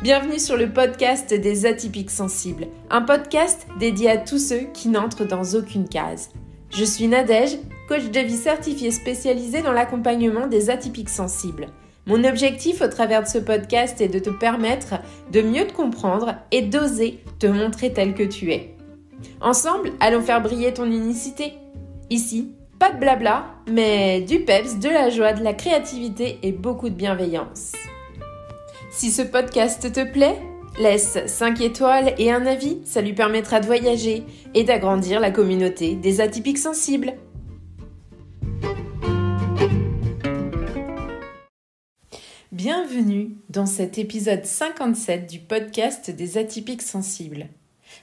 Bienvenue sur le podcast des atypiques sensibles, un podcast dédié à tous ceux qui n'entrent dans aucune case. Je suis Nadège, coach de vie certifiée spécialisée dans l'accompagnement des atypiques sensibles. Mon objectif au travers de ce podcast est de te permettre de mieux te comprendre et d'oser te montrer tel que tu es. Ensemble, allons faire briller ton unicité. Ici, pas de blabla, mais du peps, de la joie, de la créativité et beaucoup de bienveillance. Si ce podcast te plaît, laisse 5 étoiles et un avis, ça lui permettra de voyager et d'agrandir la communauté des atypiques sensibles. Bienvenue dans cet épisode 57 du podcast des atypiques sensibles.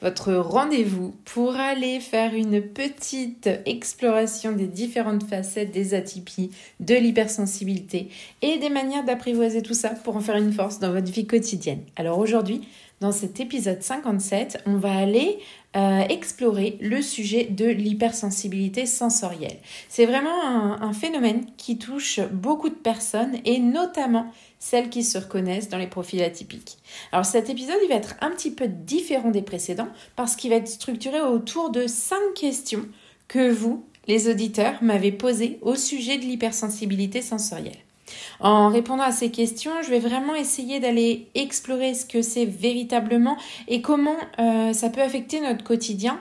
Votre rendez-vous pour aller faire une petite exploration des différentes facettes des atypies, de l'hypersensibilité et des manières d'apprivoiser tout ça pour en faire une force dans votre vie quotidienne. Alors aujourd'hui, dans cet épisode 57, on va aller explorer le sujet de l'hypersensibilité sensorielle. C'est vraiment un phénomène qui touche beaucoup de personnes et notamment celles qui se reconnaissent dans les profils atypiques. Alors cet épisode, il va être un petit peu différent des précédents parce qu'il va être structuré autour de 5 questions que vous, les auditeurs, m'avez posées au sujet de l'hypersensibilité sensorielle. En répondant à ces questions, je vais vraiment essayer d'aller explorer ce que c'est véritablement et comment ça peut affecter notre quotidien,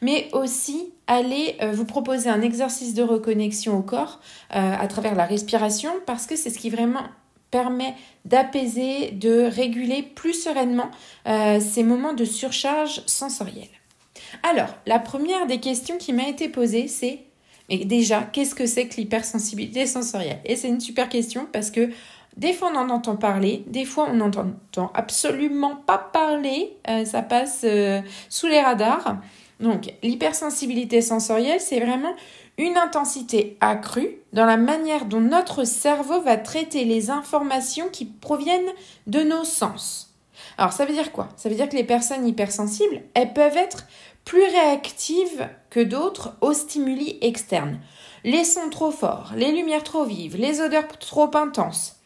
mais aussi aller vous proposer un exercice de reconnexion au corps à travers la respiration parce que c'est ce qui vraiment permet d'apaiser, de réguler plus sereinement ces moments de surcharge sensorielle. Alors, la première des questions qui m'a été posée, c'est mais déjà, qu'est-ce que c'est que l'hypersensibilité sensorielle ? Et c'est une super question parce que des fois on en entend parler, des fois on n'entend absolument pas parler, ça passe sous les radars. Donc l'hypersensibilité sensorielle, c'est vraiment une intensité accrue dans la manière dont notre cerveau va traiter les informations qui proviennent de nos sens. Alors ça veut dire quoi ? Ça veut dire que les personnes hypersensibles, elles peuvent être plus réactives que d'autres aux stimuli externes. Les sons trop forts, les lumières trop vives, les odeurs trop intenses,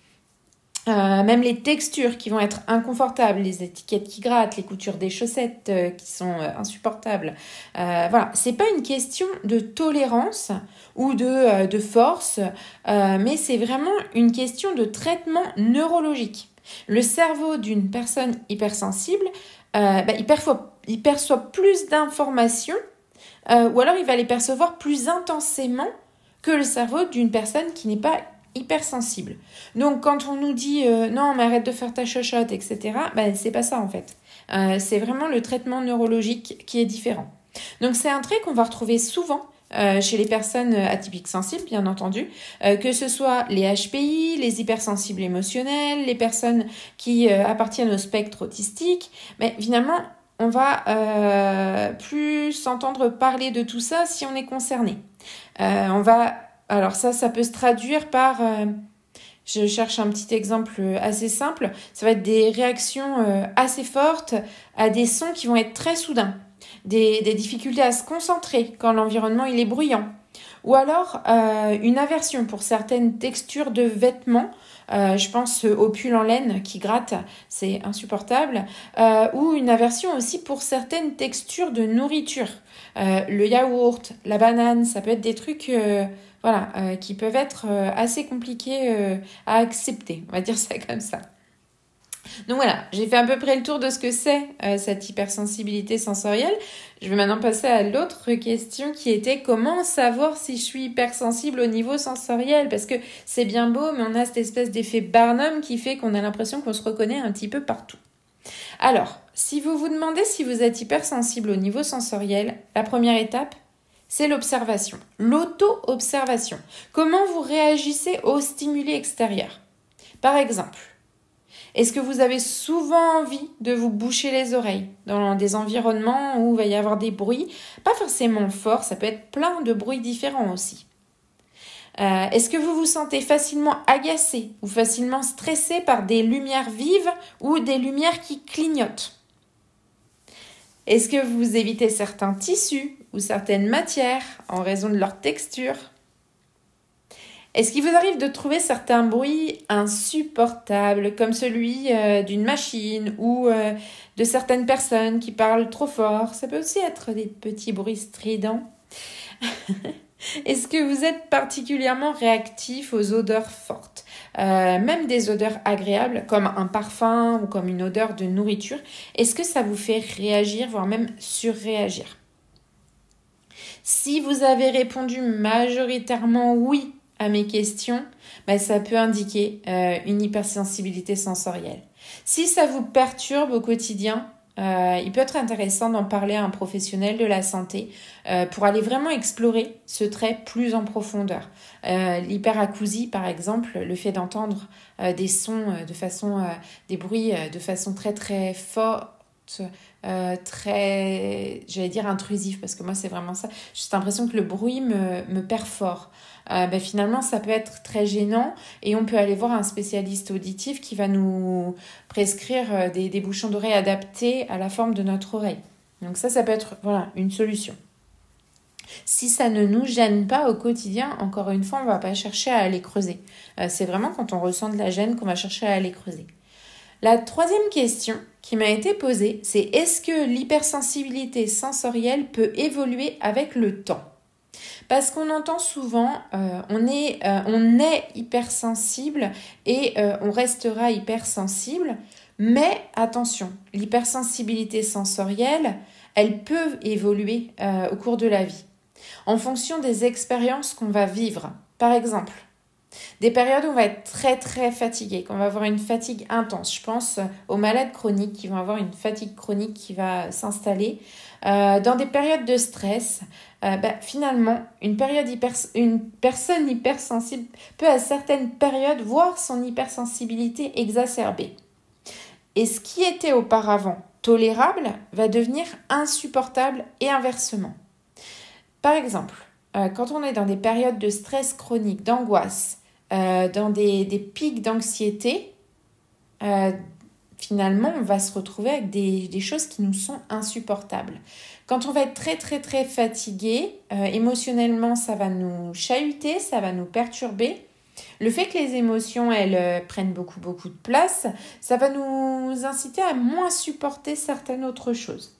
même les textures qui vont être inconfortables, les étiquettes qui grattent, les coutures des chaussettes qui sont insupportables. Voilà, c'est pas une question de tolérance ou de force, mais c'est vraiment une question de traitement neurologique. Le cerveau d'une personne hypersensible, il perçoit plus d'informations ou alors il va les percevoir plus intensément que le cerveau d'une personne qui n'est pas hypersensible. Donc quand on nous dit non mais arrête de faire ta chochotte, etc., c'est pas ça en fait. C'est vraiment le traitement neurologique qui est différent. Donc c'est un trait qu'on va retrouver souvent chez les personnes atypiques sensibles, bien entendu, que ce soit les HPI, les hypersensibles émotionnels, les personnes qui appartiennent au spectre autistique, mais finalement, on va plus entendre parler de tout ça si on est concerné. Alors ça peut se traduire par, je cherche un petit exemple assez simple, ça va être des réactions assez fortes à des sons qui vont être très soudains. Des difficultés à se concentrer quand l'environnement il est bruyant. Ou alors une aversion pour certaines textures de vêtements. Je pense au pull en laine qui gratte, c'est insupportable. Ou une aversion aussi pour certaines textures de nourriture. Le yaourt, la banane, ça peut être des trucs qui peuvent être assez compliqués à accepter. On va dire ça comme ça. Donc voilà, j'ai fait à peu près le tour de ce que c'est cette hypersensibilité sensorielle. Je vais maintenant passer à l'autre question qui était comment savoir si je suis hypersensible au niveau sensoriel, parce que c'est bien beau, mais on a cette espèce d'effet Barnum qui fait qu'on a l'impression qu'on se reconnaît un petit peu partout. Alors, si vous vous demandez si vous êtes hypersensible au niveau sensoriel, la première étape, c'est l'observation, l'auto-observation. Comment vous réagissez aux stimuli extérieurs ? Par exemple, est-ce que vous avez souvent envie de vous boucher les oreilles dans des environnements où il va y avoir des bruits, pas forcément forts, ça peut être plein de bruits différents aussi. Est-ce que vous vous sentez facilement agacé ou facilement stressé par des lumières vives ou des lumières qui clignotent ? Est-ce que vous évitez certains tissus ou certaines matières en raison de leur texture ? Est-ce qu'il vous arrive de trouver certains bruits insupportables, comme celui d'une machine ou de certaines personnes qui parlent trop fort? Ça peut aussi être des petits bruits stridents. Est-ce que vous êtes particulièrement réactif aux odeurs fortes? Même des odeurs agréables, comme un parfum ou comme une odeur de nourriture. Est-ce que ça vous fait réagir, voire même surréagir? Si vous avez répondu majoritairement oui à mes questions, ça peut indiquer une hypersensibilité sensorielle. Si ça vous perturbe au quotidien, il peut être intéressant d'en parler à un professionnel de la santé pour aller vraiment explorer ce trait plus en profondeur. L'hyperacousie, par exemple, le fait d'entendre des sons des bruits de façon très très forte, très, j'allais dire intrusif, parce que moi c'est vraiment ça. J'ai l'impression que le bruit me perfore. Finalement, ça peut être très gênant et on peut aller voir un spécialiste auditif qui va nous prescrire des bouchons d'oreille adaptés à la forme de notre oreille. Donc ça peut être une solution. Si ça ne nous gêne pas au quotidien, encore une fois, on ne va pas chercher à aller creuser. C'est vraiment quand on ressent de la gêne qu'on va chercher à aller creuser. La troisième question qui m'a été posée, c'est est-ce que l'hypersensibilité sensorielle peut évoluer avec le temps ? Parce qu'on entend souvent, on est hypersensible et on restera hypersensible. Mais attention, l'hypersensibilité sensorielle, elle peut évoluer au cours de la vie, en fonction des expériences qu'on va vivre. Par exemple, des périodes où on va être très très fatigué, qu'on va avoir une fatigue intense. Je pense aux malades chroniques qui vont avoir une fatigue chronique qui va s'installer. Dans des périodes de stress, finalement, une personne hypersensible peut à certaines périodes voir son hypersensibilité exacerbée. Et ce qui était auparavant tolérable va devenir insupportable et inversement. Par exemple, quand on est dans des périodes de stress chronique, d'angoisse, dans des pics d'anxiété, finalement, on va se retrouver avec des choses qui nous sont insupportables. Quand on va être très, très, très fatigué, émotionnellement, ça va nous chahuter, ça va nous perturber. Le fait que les émotions, elles prennent beaucoup, beaucoup de place, ça va nous inciter à moins supporter certaines autres choses.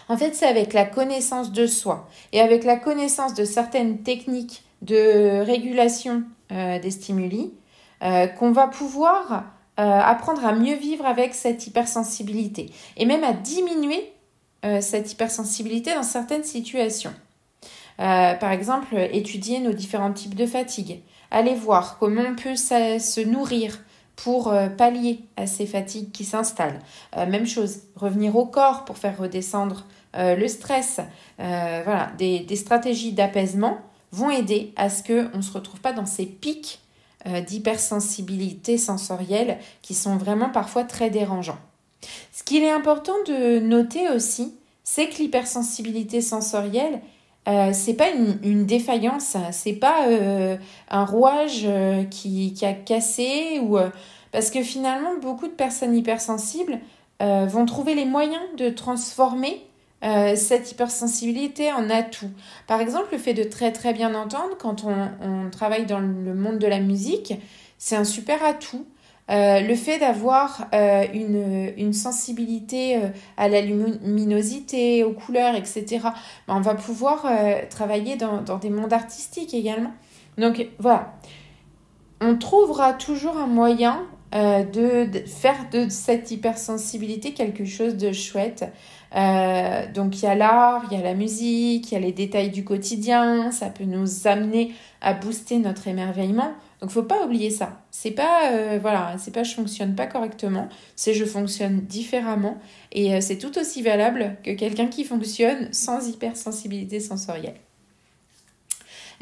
En fait, c'est avec la connaissance de soi et avec la connaissance de certaines techniques de régulation des stimuli qu'on va pouvoir apprendre à mieux vivre avec cette hypersensibilité et même à diminuer cette hypersensibilité dans certaines situations. Par exemple, étudier nos différents types de fatigue, aller voir comment on peut se nourrir pour pallier à ces fatigues qui s'installent. Même chose, revenir au corps pour faire redescendre le stress. Des stratégies d'apaisement vont aider à ce qu'on ne se retrouve pas dans ces pics d'hypersensibilité sensorielle qui sont vraiment parfois très dérangeants. Ce qu'il est important de noter aussi, c'est que l'hypersensibilité sensorielle, c'est pas une défaillance, c'est pas un rouage qui a cassé parce que finalement beaucoup de personnes hypersensibles vont trouver les moyens de transformer cette hypersensibilité en atout. Par exemple, le fait de très très bien entendre quand on travaille dans le monde de la musique, c'est un super atout. Le fait d'avoir une sensibilité à la luminosité, aux couleurs, etc., on va pouvoir travailler dans des mondes artistiques également. Donc voilà, on trouvera toujours un moyen de faire de cette hypersensibilité quelque chose de chouette. Donc il y a l'art, il y a la musique, il y a les détails du quotidien, ça peut nous amener à booster notre émerveillement. Donc faut pas oublier ça. C'est pas je fonctionne pas correctement, c'est je fonctionne différemment et c'est tout aussi valable que quelqu'un qui fonctionne sans hypersensibilité sensorielle.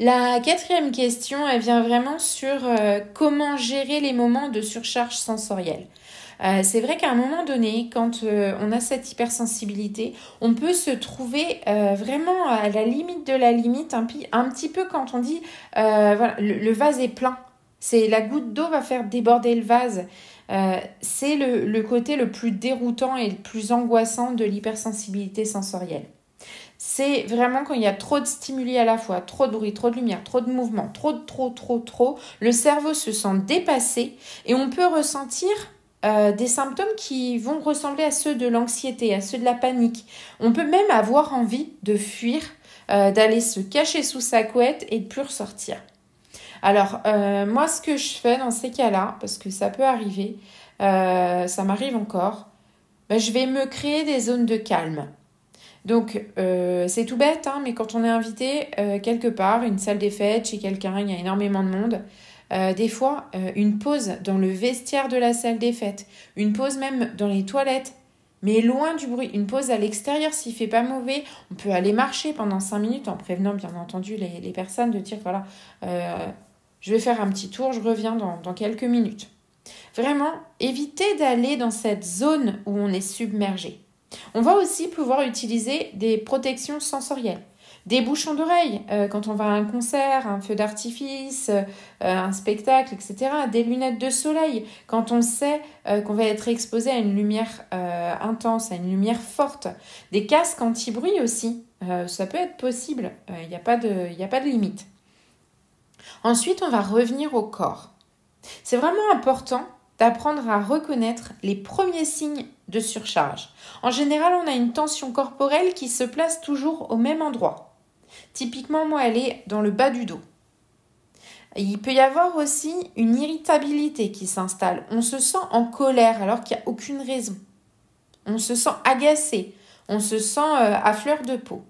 La quatrième question, elle vient vraiment sur comment gérer les moments de surcharge sensorielle. C'est vrai qu'à un moment donné, quand on a cette hypersensibilité, on peut se trouver vraiment à la limite de la limite, un petit peu quand on dit le vase est plein. C'est la goutte d'eau va faire déborder le vase. C'est le côté le plus déroutant et le plus angoissant de l'hypersensibilité sensorielle. c'est vraiment quand il y a trop de stimuli à la fois, trop de bruit, trop de lumière, trop de mouvement, trop. Le cerveau se sent dépassé et on peut ressentir des symptômes qui vont ressembler à ceux de l'anxiété, à ceux de la panique. On peut même avoir envie de fuir, d'aller se cacher sous sa couette et de plus ressortir. Alors, moi, ce que je fais dans ces cas-là, parce que ça peut arriver, ça m'arrive encore, je vais me créer des zones de calme. Donc, c'est tout bête, hein, mais quand on est invité quelque part, une salle des fêtes, chez quelqu'un, il y a énormément de monde, des fois, une pause dans le vestiaire de la salle des fêtes, une pause même dans les toilettes, mais loin du bruit, une pause à l'extérieur s'il ne fait pas mauvais, on peut aller marcher pendant 5 minutes en prévenant bien entendu les personnes de dire, voilà, je vais faire un petit tour, je reviens dans quelques minutes. Vraiment, évitez d'aller dans cette zone où on est submergé. On va aussi pouvoir utiliser des protections sensorielles. Des bouchons d'oreilles quand on va à un concert, un feu d'artifice, un spectacle, etc. Des lunettes de soleil quand on sait qu'on va être exposé à une lumière intense, à une lumière forte. Des casques anti-bruit aussi, ça peut être possible, il n'y a pas de limite. Ensuite, on va revenir au corps. C'est vraiment important d'apprendre à reconnaître les premiers signes de surcharge. En général, on a une tension corporelle qui se place toujours au même endroit. Typiquement, moi, elle est dans le bas du dos. Il peut y avoir aussi une irritabilité qui s'installe. On se sent en colère alors qu'il n'y a aucune raison. On se sent agacé. On se sent à fleur de peau.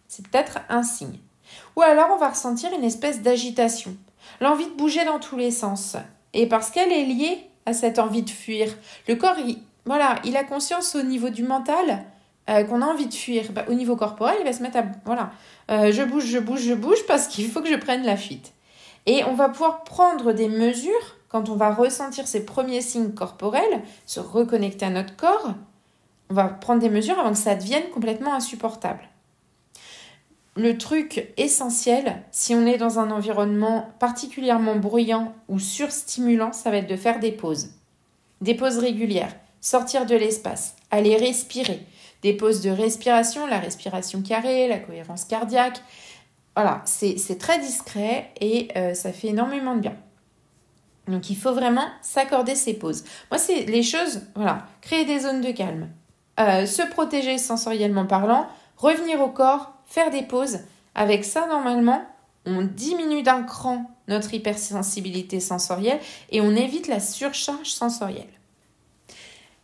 C'est peut-être un signe. Ou alors, on va ressentir une espèce d'agitation. L'envie de bouger dans tous les sens. Et parce qu'elle est liée à cette envie de fuir. Le corps, il a conscience au niveau du mental qu'on a envie de fuir. Au niveau corporel, il va se mettre à... je bouge parce qu'il faut que je prenne la fuite. Et on va pouvoir prendre des mesures quand on va ressentir ces premiers signes corporels, se reconnecter à notre corps. On va prendre des mesures avant que ça devienne complètement insupportable. Le truc essentiel, si on est dans un environnement particulièrement bruyant ou surstimulant, ça va être de faire des pauses. Des pauses régulières, sortir de l'espace, aller respirer. Des pauses de respiration, la respiration carrée, la cohérence cardiaque. Voilà, c'est très discret et ça fait énormément de bien. Donc il faut vraiment s'accorder ces pauses. Moi, c'est les choses, créer des zones de calme, se protéger sensoriellement parlant, revenir au corps, faire des pauses. Avec ça, normalement, on diminue d'un cran notre hypersensibilité sensorielle et on évite la surcharge sensorielle.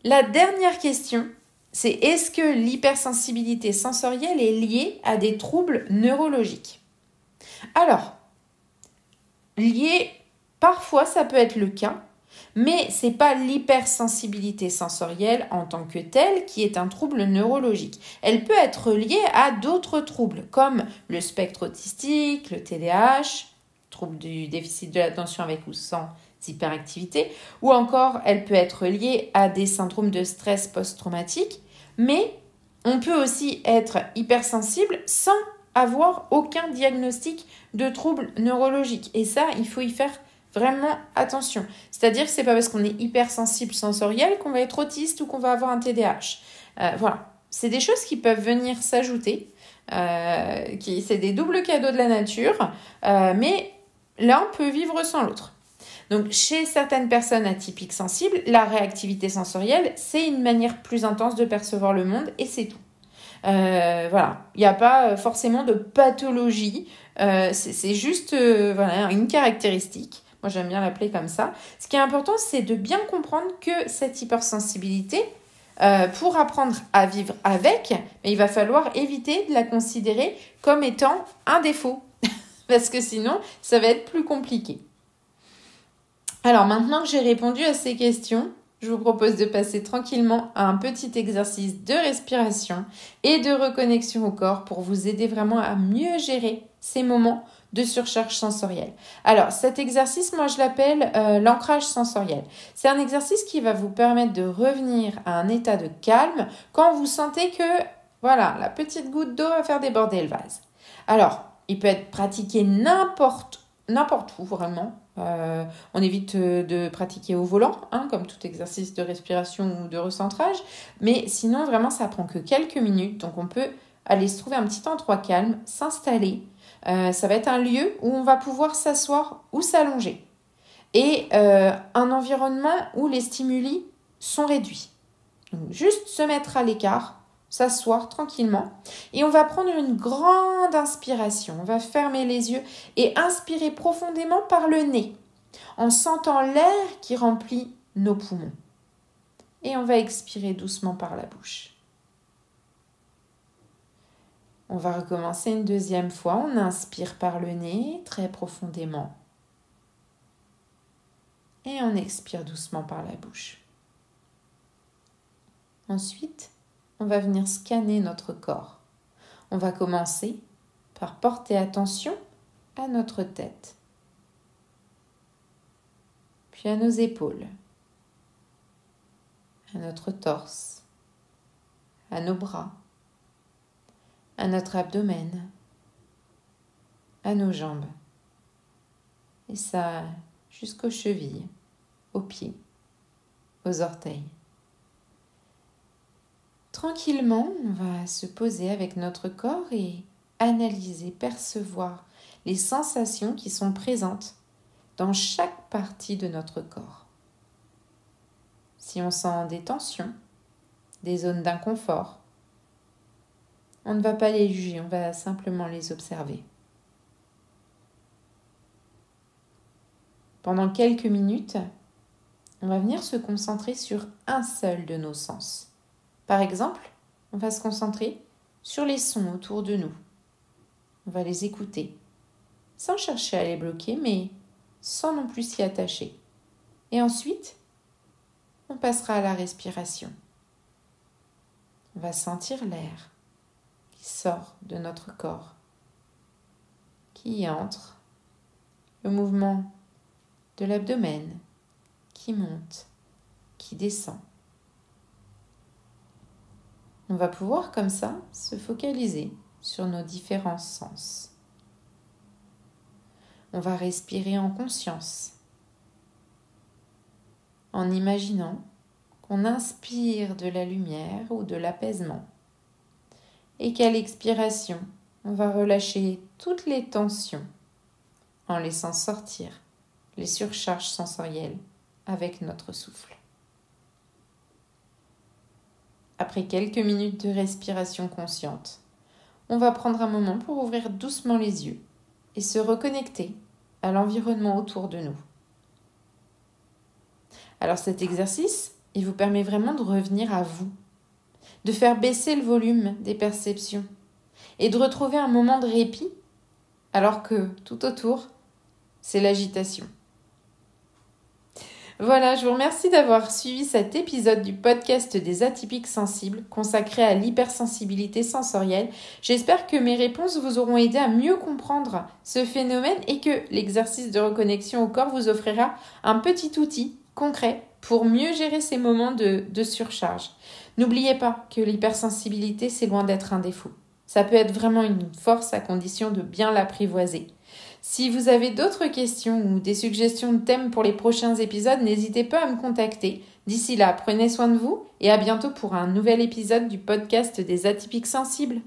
La dernière question, c'est est-ce que l'hypersensibilité sensorielle est liée à des troubles neurologiques ? Alors, parfois ça peut être le cas, mais ce n'est pas l'hypersensibilité sensorielle en tant que telle qui est un trouble neurologique. Elle peut être liée à d'autres troubles comme le spectre autistique, le TDAH, trouble du déficit de l'attention avec ou sans hyperactivité, ou encore elle peut être liée à des syndromes de stress post-traumatique, mais on peut aussi être hypersensible sans avoir aucun diagnostic de trouble neurologique. Et ça, il faut y faire vraiment attention. C'est-à-dire que c'est pas parce qu'on est hypersensible sensoriel qu'on va être autiste ou qu'on va avoir un TDAH. C'est des choses qui peuvent venir s'ajouter. C'est des doubles cadeaux de la nature. Mais l'un peut vivre sans l'autre. Donc, chez certaines personnes atypiques sensibles, la réactivité sensorielle, c'est une manière plus intense de percevoir le monde et c'est tout. Il n'y a pas forcément de pathologie. C'est juste une caractéristique. Moi, j'aime bien l'appeler comme ça. Ce qui est important, c'est de bien comprendre que cette hypersensibilité, pour apprendre à vivre avec, il va falloir éviter de la considérer comme étant un défaut. Parce que sinon, ça va être plus compliqué. Alors, maintenant que j'ai répondu à ces questions, je vous propose de passer tranquillement à un petit exercice de respiration et de reconnexion au corps pour vous aider vraiment à mieux gérer ces moments de surcharge sensorielle. Alors, cet exercice, moi, je l'appelle l'ancrage sensoriel. C'est un exercice qui va vous permettre de revenir à un état de calme quand vous sentez que, la petite goutte d'eau va faire déborder le vase. Alors, il peut être pratiqué n'importe où, vraiment. On évite de pratiquer au volant, comme tout exercice de respiration ou de recentrage. Mais sinon, vraiment, ça prend que quelques minutes. Donc, on peut aller se trouver un petit endroit calme, s'installer. Ça va être un lieu où on va pouvoir s'asseoir ou s'allonger. Et un environnement où les stimuli sont réduits. Donc, juste se mettre à l'écart, s'asseoir tranquillement. Et on va prendre une grande inspiration. On va fermer les yeux et inspirer profondément par le nez, en sentant l'air qui remplit nos poumons. Et on va expirer doucement par la bouche. On va recommencer une deuxième fois. On inspire par le nez très profondément. Et on expire doucement par la bouche. Ensuite, on va venir scanner notre corps. On va commencer par porter attention à notre tête, puis à nos épaules, à notre torse, à nos bras, à notre abdomen, à nos jambes, et ça jusqu'aux chevilles, aux pieds, aux orteils. Tranquillement, on va se poser avec notre corps et analyser, percevoir les sensations qui sont présentes dans chaque partie de notre corps. Si on sent des tensions, des zones d'inconfort, on ne va pas les juger, on va simplement les observer. Pendant quelques minutes, on va venir se concentrer sur un seul de nos sens. Par exemple, on va se concentrer sur les sons autour de nous. On va les écouter, sans chercher à les bloquer, mais sans non plus s'y attacher. Et ensuite, on passera à la respiration. On va sentir l'air qui sort de notre corps, qui y entre, le mouvement de l'abdomen qui monte, qui descend. On va pouvoir comme ça se focaliser sur nos différents sens. On va respirer en conscience, en imaginant qu'on inspire de la lumière ou de l'apaisement et qu'à l'expiration, on va relâcher toutes les tensions en laissant sortir les surcharges sensorielles avec notre souffle. Après quelques minutes de respiration consciente, on va prendre un moment pour ouvrir doucement les yeux et se reconnecter à l'environnement autour de nous. Alors cet exercice, il vous permet vraiment de revenir à vous, de faire baisser le volume des perceptions et de retrouver un moment de répit alors que tout autour, c'est l'agitation. Voilà, je vous remercie d'avoir suivi cet épisode du podcast des atypiques sensibles consacré à l'hypersensibilité sensorielle. J'espère que mes réponses vous auront aidé à mieux comprendre ce phénomène et que l'exercice de reconnexion au corps vous offrira un petit outil concret pour mieux gérer ces moments de surcharge. N'oubliez pas que l'hypersensibilité, c'est loin d'être un défaut. Ça peut être vraiment une force à condition de bien l'apprivoiser. Si vous avez d'autres questions ou des suggestions de thèmes pour les prochains épisodes, n'hésitez pas à me contacter. D'ici là, prenez soin de vous et à bientôt pour un nouvel épisode du podcast des atypiques sensibles.